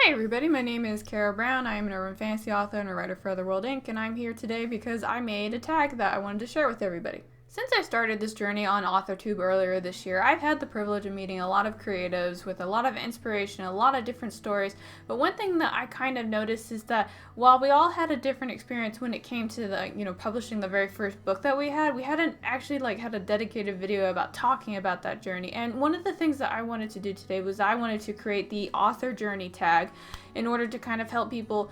Hey everybody, my name is Kara Brown. I am an urban fantasy author and a writer for Otherworld Inc. And I'm here today because I made a tag that I wanted to share with everybody. Since I started this journey on AuthorTube earlier this year, I've had the privilege of meeting a lot of creatives with a lot of inspiration, a lot of different stories. But one thing that I kind of noticed is that while we all had a different experience when it came to publishing the very first book that we hadn't actually had a dedicated video about talking about that journey. And one of the things that I wanted to do today was I wanted to create the author journey tag in order to kind of help people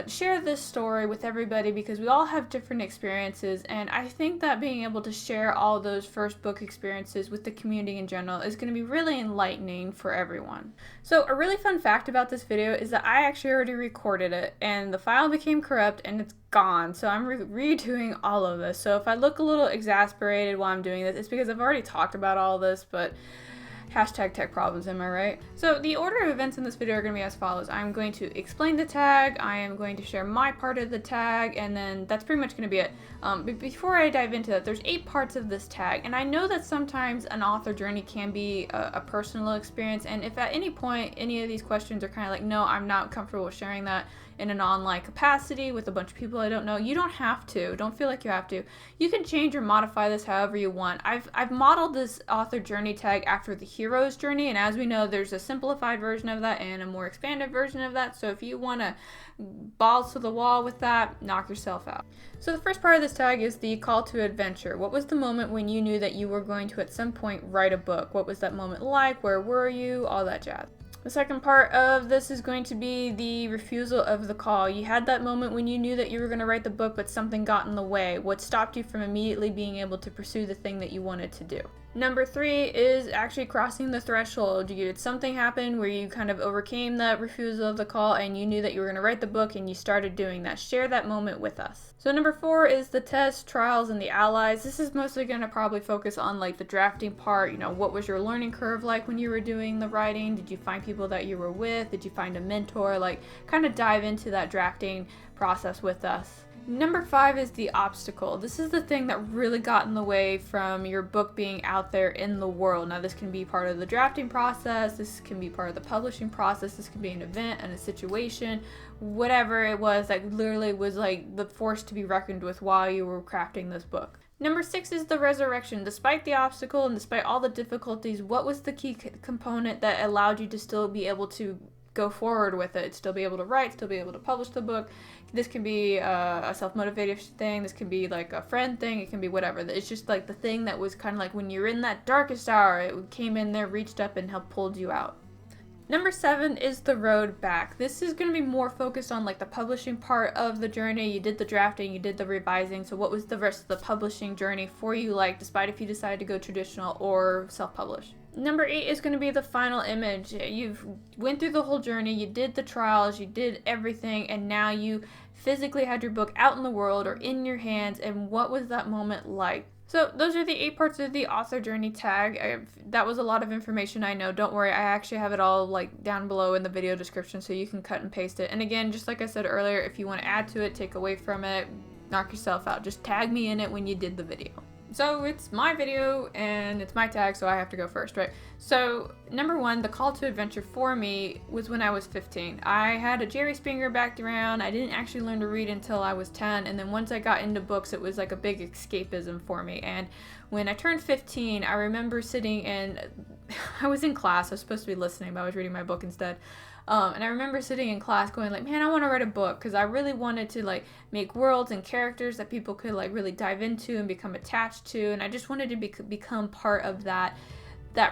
share this story with everybody, because we all have different experiences, and I think that being able to share all those first book experiences with the community in general is going to be really enlightening for everyone. So a really fun fact about this video is that I actually already recorded it and the file became corrupt and it's gone, so I'm redoing all of this. So if I look a little exasperated while I'm doing this, it's because I've already talked about all this, but hashtag tech problems, am I right? So the order of events in this video are going to be as follows. I'm going to explain the tag, I am going to share my part of the tag, and then that's pretty much going to be it. But before I dive into that, there's 8 parts of this tag, and I know that sometimes an author journey can be a personal experience, and if at any point any of these questions are kind of like, no, I'm not comfortable with sharing that in an online capacity with a bunch of people I don't know, you don't have to. Don't feel like you have to. You can change or modify this however you want. I've modeled this author journey tag after the hero's journey, and as we know, there's a simplified version of that and a more expanded version of that, so if you want to balls to the wall with that, knock yourself out. So the first part of this tag is the call to adventure. What was the moment when you knew that you were going to at some point write a book? What was that moment like? Where were you? All that jazz. The second part of this is going to be the refusal of the call. You had that moment when you knew that you were going to write the book, but something got in the way. What stopped you from immediately being able to pursue the thing that you wanted to do? Number 3 is actually crossing the threshold. Did something happen where you kind of overcame that refusal of the call and you knew that you were going to write the book and you started doing that? Share that moment with us. So number 4 is the tests, trials, and the allies. This is mostly going to probably focus on the drafting part. What was your learning curve like when you were doing the writing? Did you find people that you were with? Did you find a mentor? Kind of dive into that drafting process with us. Number 5 is the obstacle. This is the thing that really got in the way from your book being out there in the world. Now this can be part of the drafting process, this can be part of the publishing process, this can be an event and a situation, whatever it was that literally was the force to be reckoned with while you were crafting this book. Number 6 is the resurrection. Despite the obstacle and despite all the difficulties, what was the key component that allowed you to still be able to go forward with it, still be able to write, still be able to publish the book? This can be a self-motivated thing, this can be a friend thing, it can be whatever. It's just the thing that was kind of when you're in that darkest hour, it came in there, reached up, and helped pulled you out. Number 7 is the road back. This is going to be more focused on the publishing part of the journey. You did the drafting, you did the revising, so what was the rest of the publishing journey for you despite if you decided to go traditional or self-publish? Number 8 is going to be the final image. You've went through the whole journey, you did the trials, you did everything, and now you physically had your book out in the world or in your hands, and what was that moment like? So those are the 8 parts of the author journey tag. That was a lot of information, I know. Don't worry, I actually have it all down below in the video description so you can cut and paste it. And again, just like I said earlier, if you want to add to it, take away from it, knock yourself out. Just tag me in it when you did the video. So it's my video and it's my tag, so I have to go first, right? So number 1, the call to adventure for me was when I was 15. I had a Jerry Springer background. I didn't actually learn to read until I was 10, and then once I got into books, it was a big escapism for me. And when I turned 15, I remember sitting and I was in class. I was supposed to be listening, but I was reading my book instead. And I remember sitting in class going man, I want to write a book, because I really wanted to make worlds and characters that people could really dive into and become attached to, and I just wanted to become part of that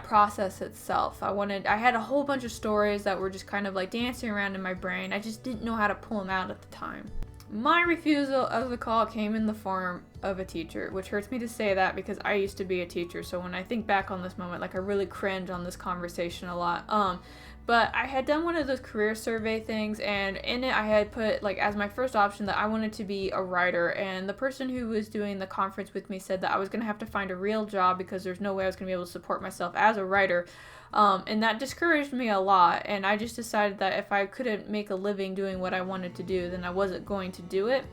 process itself. I had a whole bunch of stories that were just kind of dancing around in my brain. I just didn't know how to pull them out at the time. My refusal of the call came in the form of a teacher, which hurts me to say that because I used to be a teacher, so when I think back on this moment, I really cringe on this conversation a lot. But I had done one of those career survey things, and in it I had put as my first option that I wanted to be a writer, and the person who was doing the conference with me said that I was going to have to find a real job because there's no way I was going to be able to support myself as a writer. And that discouraged me a lot, and I just decided that if I couldn't make a living doing what I wanted to do, then I wasn't going to do it.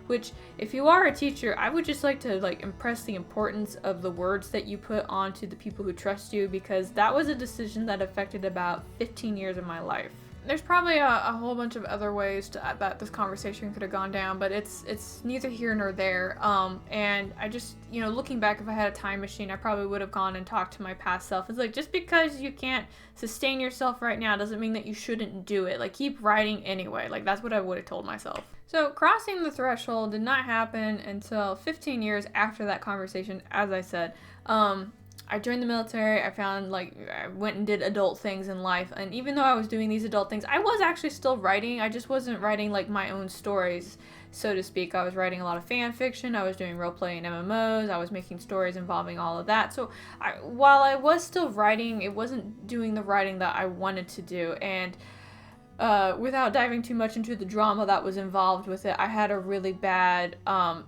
Which, if you are a teacher, I would just like to impress the importance of the words that you put onto the people who trust you, because that was a decision that affected about 15 years of my life. there's probably a whole bunch of other ways that this conversation could have gone down, but it's neither here nor there. And I just, looking back, if I had a time machine, I probably would have gone and talked to my past self. It's like, just because you can't sustain yourself right now doesn't mean that you shouldn't do it. Like, keep writing anyway. Like, that's what I would have told myself. So crossing the threshold did not happen until 15 years after that conversation, as I said. I joined the military. I went and did adult things in life. And even though I was doing these adult things, I was actually still writing. I just wasn't writing like my own stories, so to speak. I was writing a lot of fan fiction. I was doing roleplay and MMOs. I was making stories involving all of that. So while I was still writing, it wasn't doing the writing that I wanted to do. And without diving too much into the drama that was involved with it, I had a really bad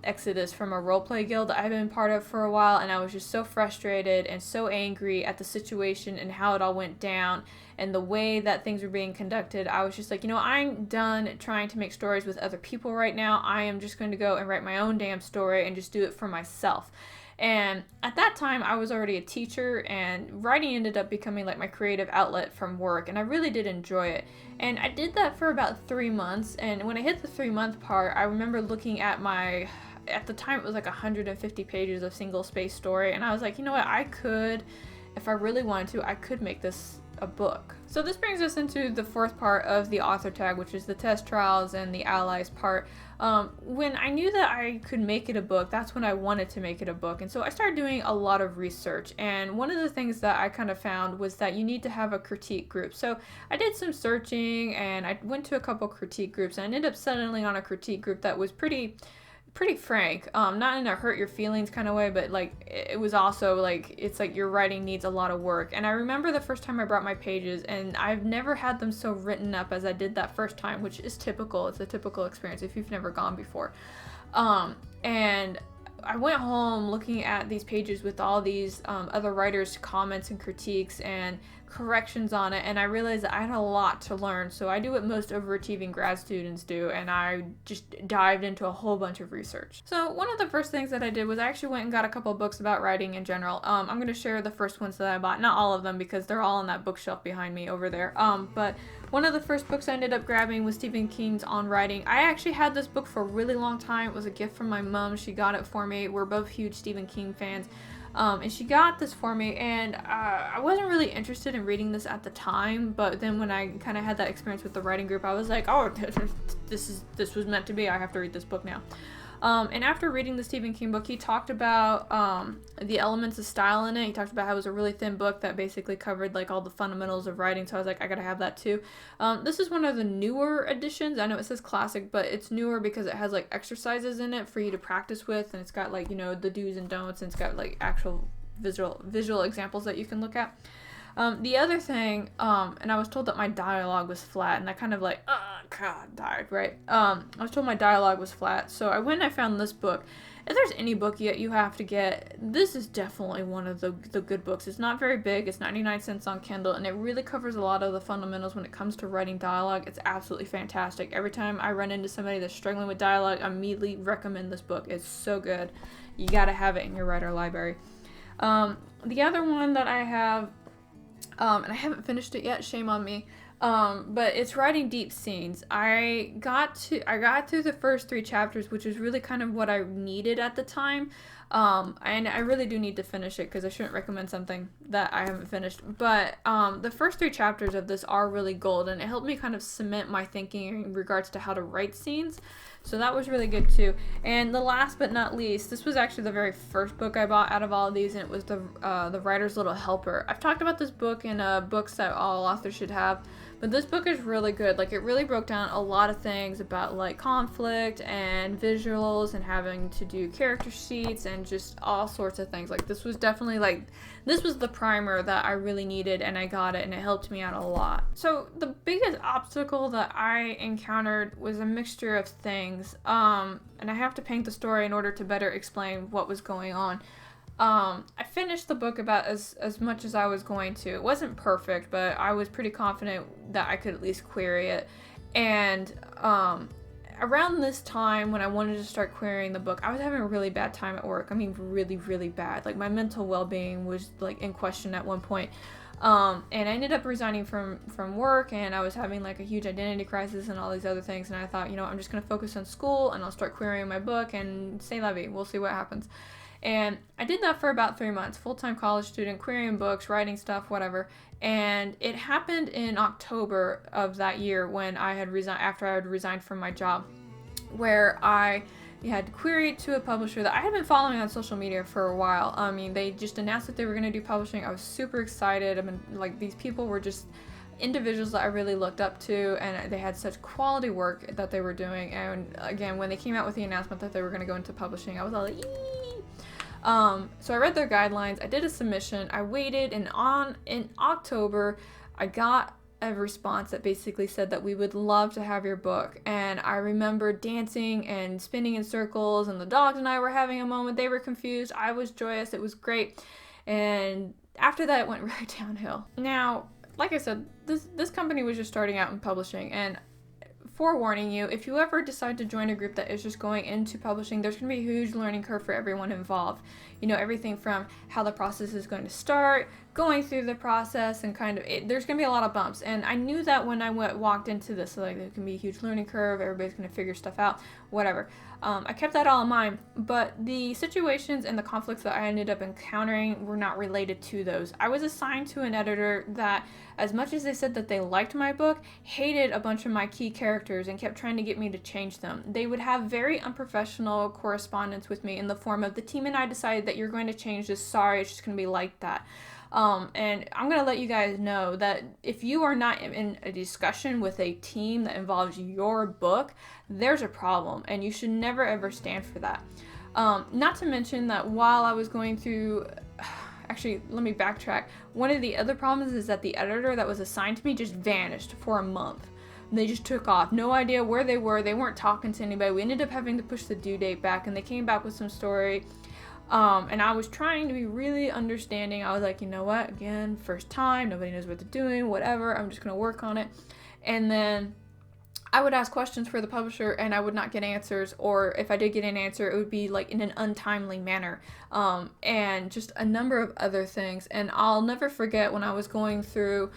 exodus from a roleplay guild that I've been part of for a while, and I was just so frustrated and so angry at the situation and how it all went down and the way that things were being conducted. I was just like, I'm done trying to make stories with other people right now. I am just going to go and write my own damn story and just do it for myself. And at that time, I was already a teacher, and writing ended up becoming like my creative outlet from work, and I really did enjoy it. And I did that for about 3 months, and when I hit the 3-month part, I remember looking at at the time it was like 150 pages of single space story, and I was like, you know what, if I really wanted to, I could make this a book. So this brings us into the fourth part of the author tag, which is the test trials and the allies part. When I knew that I could make it a book, that's when I wanted to make it a book. And so I started doing a lot of research. And one of the things that I kind of found was that you need to have a critique group. So I did some searching, and I went to a couple critique groups, and I ended up settling on a critique group that was pretty frank, not in a hurt your feelings kind of way, but like it was also like, it's like your writing needs a lot of work. And I remember the first time I brought my pages, and I've never had them so written up as I did that first time, which is typical. It's a typical experience if you've never gone before. And I went home looking at these pages with all these other writers' comments and critiques and corrections on it, and I realized that I had a lot to learn. So I do what most overachieving grad students do, and I just dived into a whole bunch of research. So one of the first things that I did was I actually went and got a couple books about writing in general. I'm going to share the first ones that I bought, not all of them because they're all on that bookshelf behind me over there. But one of the first books I ended up grabbing was Stephen King's On Writing. I actually had this book for a really long time. It was a gift from my mom. She got it for me. We're both huge Stephen King fans. And she got this for me, and I wasn't really interested in reading this at the time, but then when I kind of had that experience with the writing group, I was like, oh, this was meant to be. I have to read this book now. And after reading the Stephen King book, he talked about the elements of style in it. He talked about how it was a really thin book that basically covered like all the fundamentals of writing. So I was like, I gotta have that too. This is one of the newer editions. I know it says classic, but it's newer because it has like exercises in it for you to practice with, and it's got like, the do's and don'ts, and it's got like actual visual examples that you can look at. The other thing, and I was told that my dialogue was flat, and I kind of like, God, died, right? I was told my dialogue was flat, so I went and I found this book. If there's any book yet you have to get, this is definitely one of the good books. It's not very big, it's 99 cents on Kindle, and it really covers a lot of the fundamentals when it comes to writing dialogue. It's absolutely fantastic. Every time I run into somebody that's struggling with dialogue, I immediately recommend this book. It's so good. You gotta have it in your writer library. The other one that I have, and I haven't finished it yet, shame on me, but it's Writing Deep Scenes. I got through the first 3 chapters, which is really kind of what I needed at the time, and I really do need to finish it because I shouldn't recommend something that I haven't finished, but the first 3 chapters of this are really gold, and it helped me kind of cement my thinking in regards to how to write scenes. So that was really good too. And the last but not least, this was actually the very first book I bought out of all of these, and it was the Writer's Little Helper. I've talked about this book in books that all authors should have, but this book is really good. Like, it really broke down a lot of things about like conflict and visuals and having to do character sheets and just all sorts of things. Like, this was definitely this was the primer that I really needed, and I got it, and it helped me out a lot. So the biggest obstacle that I encountered was a mixture of things, and I have to paint the story in order to better explain what was going on. I finished the book about as much as I was going to. It wasn't perfect, but I was pretty confident that I could at least query it. And around this time, when I wanted to start querying the book, I was having a really bad time at work. I mean, really, really bad. Like, my mental well-being was like in question at one point. And I ended up resigning from work, and I was having like a huge identity crisis and all these other things. And I thought, I'm just going to focus on school and I'll start querying my book and say la vie. We'll see what happens. And I did that for about 3 months, full-time college student, querying books, writing stuff, whatever. And it happened in October of that year when I had resigned, after I had resigned from my job, where I had queried to a publisher that I had been following on social media for a while. I mean, they just announced that they were going to do publishing. I was super excited. I mean, like, these people were just individuals that I really looked up to, and they had such quality work that they were doing. And again, when they came out with the announcement that they were going to go into publishing, I was all like, yee! So I read their guidelines, I did a submission, I waited, and in October, I got a response that basically said that we would love to have your book. And I remember dancing and spinning in circles, and the dogs and I were having a moment. They were confused. I was joyous. It was great. And after that, it went right downhill. Now, like I said, this company was just starting out in publishing, and forewarning you, if you ever decide to join a group that is just going into publishing, there's going to be a huge learning curve for everyone involved. Everything from how the process is going to start, going through the process, and there's going to be a lot of bumps. And I knew that when I walked into this, like, there can be a huge learning curve, everybody's going to figure stuff out, whatever. I kept that all in mind, but the situations and the conflicts that I ended up encountering were not related to those. I was assigned to an editor that, as much as they said that they liked my book, hated a bunch of my key characters and kept trying to get me to change them. They would have very unprofessional correspondence with me in the form of, the team and I decided that you're going to change this, sorry, it's just going to be like that. And I'm going to let you guys know that if you are not in a discussion with a team that involves your book, there's a problem, and you should never ever stand for that. Not to mention that while I was going through, actually, let me backtrack. One of the other problems is that the editor that was assigned to me just vanished for a month. They just took off. No idea where they were. They weren't talking to anybody. We ended up having to push the due date back, and they came back with some story. And I was trying to be really understanding. I was like, you know what? Again, first time, nobody knows what they're doing, whatever. I'm just going to work on it. And then I would ask questions for the publisher, and I would not get answers. Or if I did get an answer, it would be like in an untimely manner. And just a number of other things. And I'll never forget when I was going through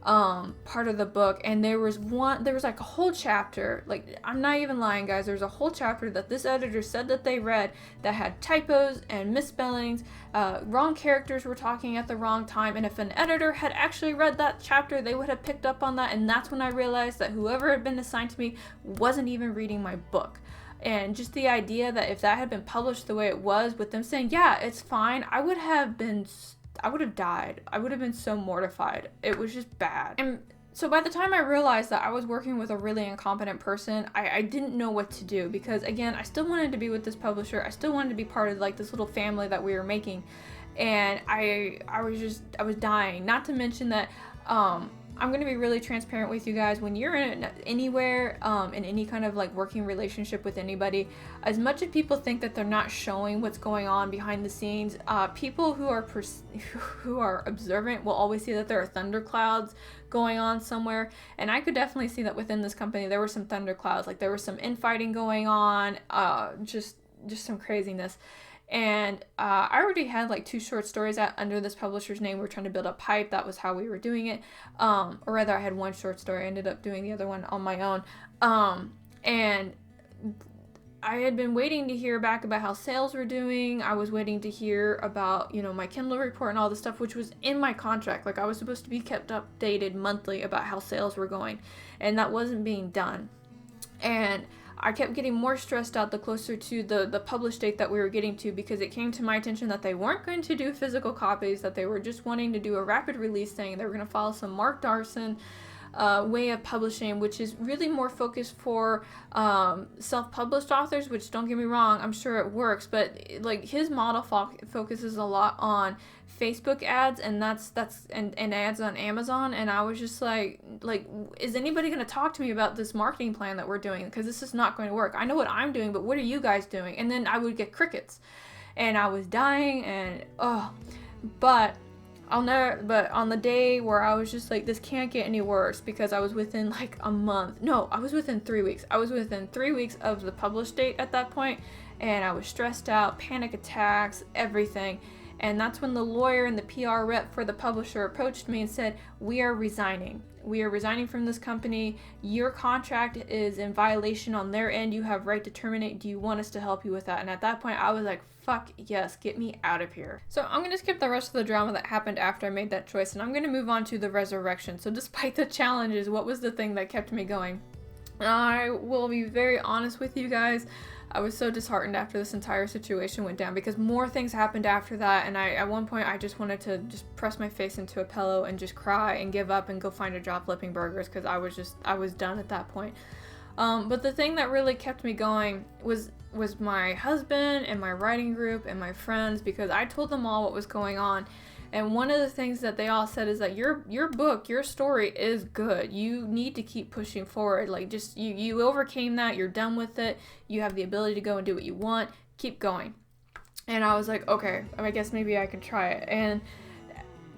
part of the book, and there was like a whole chapter, like, I'm not even lying, guys, there's a whole chapter that this editor said that they read that had typos and misspellings, wrong characters were talking at the wrong time, and if an editor had actually read that chapter, they would have picked up on that. And that's when I realized that whoever had been assigned to me wasn't even reading my book. And just the idea that if that had been published the way it was, with them saying, yeah, it's fine, I would have died. I would have been so mortified. It was just bad. And so by the time I realized that I was working with a really incompetent person, I didn't know what to do, because again, I still wanted to be with this publisher. I still wanted to be part of like this little family that we were making. And I was dying. Not to mention that I'm going to be really transparent with you guys. When you're anywhere, in any kind of like working relationship with anybody, as much as people think that they're not showing what's going on behind the scenes, people who are observant will always see that there are thunderclouds going on somewhere. And I could definitely see that within this company there were some thunderclouds. Like, there was some infighting going on, just some craziness. And I already had like 2 short stories out under this publisher's name. We were trying to build up hype. That was how we were doing it. Or rather, I had 1 short story. I ended up doing the other one on my own. And I had been waiting to hear back about how sales were doing. I was waiting to hear about, my Kindle report and all this stuff, which was in my contract. Like, I was supposed to be kept updated monthly about how sales were going. And that wasn't being done. And I kept getting more stressed out the closer to the published date that we were getting to, because it came to my attention that they weren't going to do physical copies, that they were just wanting to do a rapid release thing. They were going to follow some Mark Darson way of publishing, which is really more focused for self-published authors, which, don't get me wrong, I'm sure it works, but like his model focuses a lot on Facebook ads, and that's ads on Amazon. And I was just like, is anybody going to talk to me about this marketing plan that we're doing? Because this is not going to work. I know what I'm doing, but what are you guys doing? And then I would get crickets, and I was dying, and but on the day where I was just like, this can't get any worse, because I was within like a month. No, I was within 3 weeks. I was within 3 weeks of the published date at that point, and I was stressed out, panic attacks, everything. And that's when the lawyer and the PR rep for the publisher approached me and said, we are resigning. We are resigning from this company. Your contract is in violation on their end. You have right to terminate. Do you want us to help you with that? And at that point, I was like, fuck yes, get me out of here. So I'm going to skip the rest of the drama that happened after I made that choice, and I'm going to move on to the resurrection. So despite the challenges, what was the thing that kept me going? I will be very honest with you guys. I was so disheartened after this entire situation went down because more things happened after that, and at one point I just wanted to just press my face into a pillow and just cry and give up and go find a job flipping burgers because I was done at that point. But the thing that really kept me going was my husband and my writing group and my friends, because I told them all what was going on. And one of the things that they all said is that your book, your story is good. You need to keep pushing forward. Like, just, you overcame that. You're done with it. You have the ability to go and do what you want. Keep going. And I was like, okay, I guess maybe I can try it.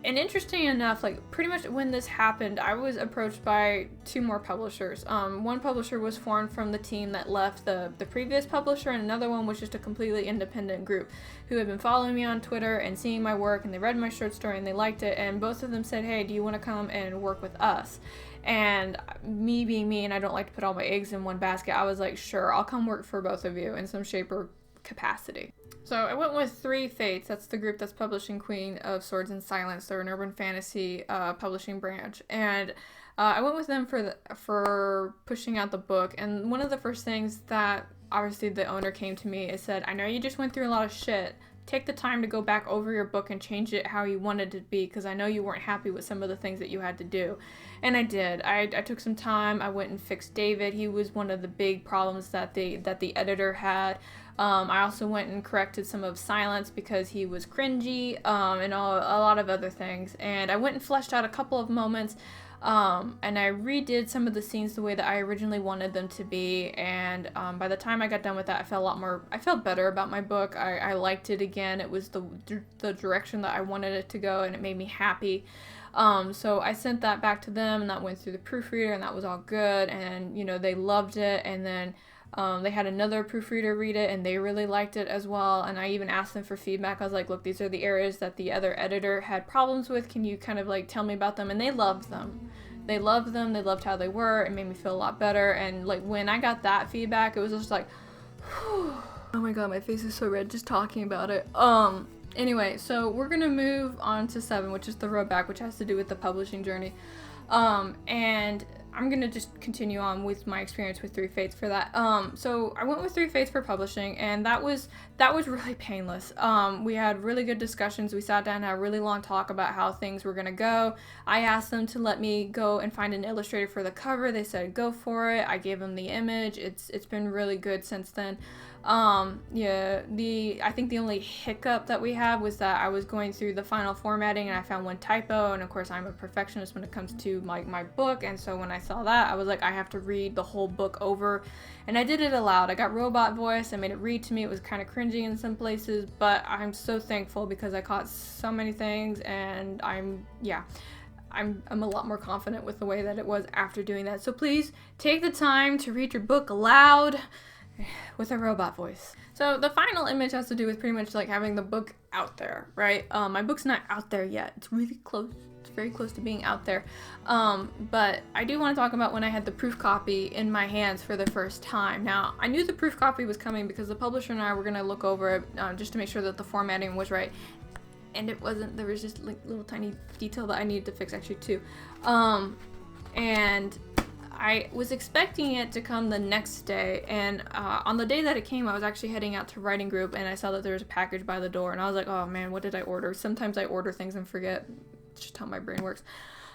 And interesting enough, like, pretty much when this happened, I was approached by 2 more publishers. One publisher was formed from the team that left the previous publisher, and another one was just a completely independent group who had been following me on Twitter and seeing my work, and they read my short story and they liked it, and both of them said, hey, do you want to come and work with us? And me being me, and I don't like to put all my eggs in one basket, I was like, sure, I'll come work for both of you in some shape or capacity. So I went with 3 Fates. That's the group that's publishing Queen of Swords and Silence. They're an urban fantasy publishing branch, and I went with them for pushing out the book. And one of the first things that obviously the owner came to me and said, I know you just went through a lot of shit. Take the time to go back over your book and change it how you wanted it to be, because I know you weren't happy with some of the things that you had to do. And I did. I took some time. I went and fixed David. He was one of the big problems that the editor had. I also went and corrected some of Silence because he was cringy, and a lot of other things. And I went and fleshed out a couple of moments, and I redid some of the scenes the way that I originally wanted them to be. And by the time I got done with that, I felt better about my book. I liked it again. It was the direction that I wanted it to go, and it made me happy. So I sent that back to them, and that went through the proofreader, and that was all good. And, they loved it. And then they had another proofreader read it, and they really liked it as well. And I even asked them for feedback. I was like, look, these are the areas that the other editor had problems with. Can you kind of like tell me about them? And they loved them. They loved them. They loved how they were. It made me feel a lot better. And like when I got that feedback, it was just like, whew. Oh my god, my face is so red just talking about it. Anyway, so we're gonna move on to 7, which is the road back, which has to do with the publishing journey. And I'm gonna just continue on with my experience with 3 Fates for that. So I went with 3 Fates for publishing, and that was really painless. We had really good discussions. We sat down and had a really long talk about how things were gonna go. I asked them to let me go and find an illustrator for the cover. They said go for it. I gave them the image. It's been really good since then. I think the only hiccup that we had was that I was going through the final formatting and I found one typo, and of course I'm a perfectionist when it comes to my book, and so when I saw that, I was like, I have to read the whole book over, and I did it aloud. I got robot voice. I made it read to me. It was kind of cringy in some places, but I'm so thankful because I caught so many things, and I'm a lot more confident with the way that it was after doing that. So please take the time to read your book aloud with a robot voice. So the final image has to do with pretty much like having the book out there, right? My book's not out there yet. It's really close. It's very close to being out there. But I do want to talk about when I had the proof copy in my hands for the first time. Now, I knew the proof copy was coming because the publisher and I were going to look over it just to make sure that the formatting was right. And it wasn't. There was just like little tiny detail that I needed to fix, actually, too. And I was expecting it to come the next day, and on the day that it came, I was actually heading out to writing group, and I saw that there was a package by the door, and I was like, oh man, what did I order? Sometimes I order things and forget. It's just how my brain works.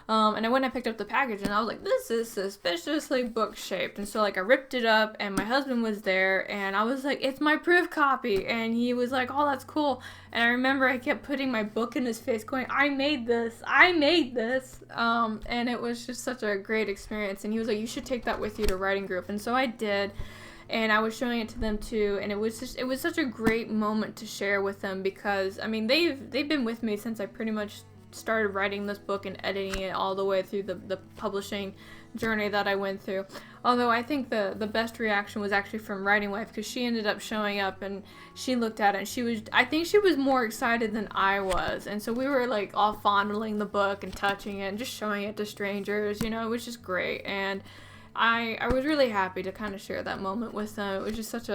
And I went and I picked up the package, and I was like, this is suspiciously book-shaped. And so, like, I ripped it up, and my husband was there, and I was like, it's my proof copy. And he was like, oh, that's cool. And I remember I kept putting my book in his face, going, I made this. And it was just such a great experience. And he was like, you should take that with you to writing group. And so I did. And I was showing it to them too, and it was such a great moment to share with them because, I mean, they've been with me since I pretty much started writing this book and editing it all the way through the publishing journey that I went through. Although I think the best reaction was actually from Writing Wife, because she ended up showing up and she looked at it and I think she was more excited than I was. And so we were like all fondling the book and touching it and just showing it to strangers, you know, it was just great. And I was really happy to kind of share that moment with them. It was such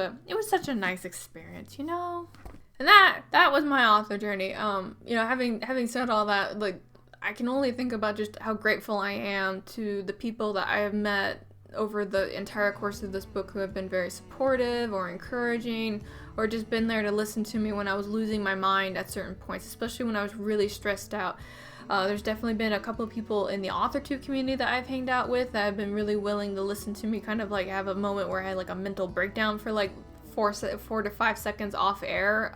a nice experience, you know. And that was my author journey. You know, having said all that, like, I can only think about just how grateful I am to the people that I have met over the entire course of this book who have been very supportive or encouraging or just been there to listen to me when I was losing my mind at certain points, especially when I was really stressed out. There's definitely been a couple of people in the AuthorTube community that I've hanged out with that have been really willing to listen to me kind of like have a moment where I had like a mental breakdown for like 4 to 5 seconds off air.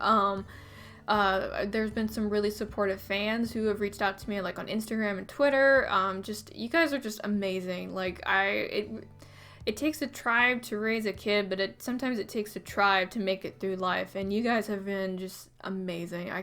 There's been some really supportive fans who have reached out to me like on Instagram and Twitter. Just, you guys are just amazing. Like, it takes a tribe to raise a kid, but sometimes it takes a tribe to make it through life, and you guys have been just amazing. I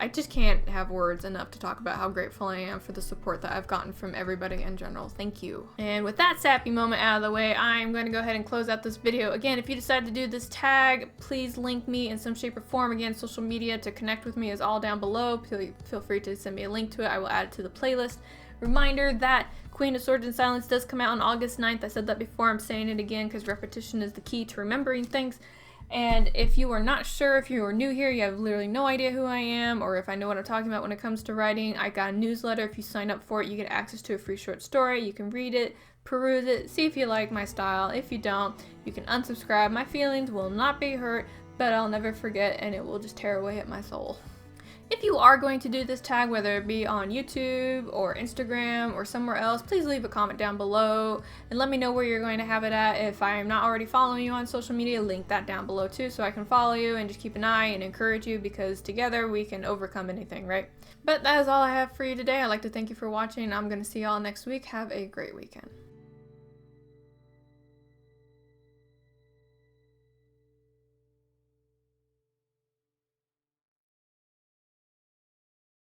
just can't have words enough to talk about how grateful I am for the support that I've gotten from everybody in general. Thank you. And with that sappy moment out of the way, I'm going to go ahead and close out this video. Again, if you decide to do this tag, please link me in some shape or form. Again, social media to connect with me is all down below. Feel free to send me a link to it. I will add it to the playlist. Reminder that Queen of Swords and Silence does come out on August 9th. I said that before, I'm saying it again because repetition is the key to remembering things. And if you are not sure, if you are new here, you have literally no idea who I am, or if I know what I'm talking about when it comes to writing, I got a newsletter. If you sign up for it, you get access to a free short story. You can read it, peruse it, see if you like my style. If you don't, you can unsubscribe. My feelings will not be hurt, but I'll never forget, and it will just tear away at my soul. If you are going to do this tag, whether it be on YouTube or Instagram or somewhere else, please leave a comment down below and let me know where you're going to have it at. If I am not already following you on social media, link that down below too so I can follow you and just keep an eye and encourage you, because together we can overcome anything, right? But that is all I have for you today. I'd like to thank you for watching. I'm going to see y'all next week. Have a great weekend.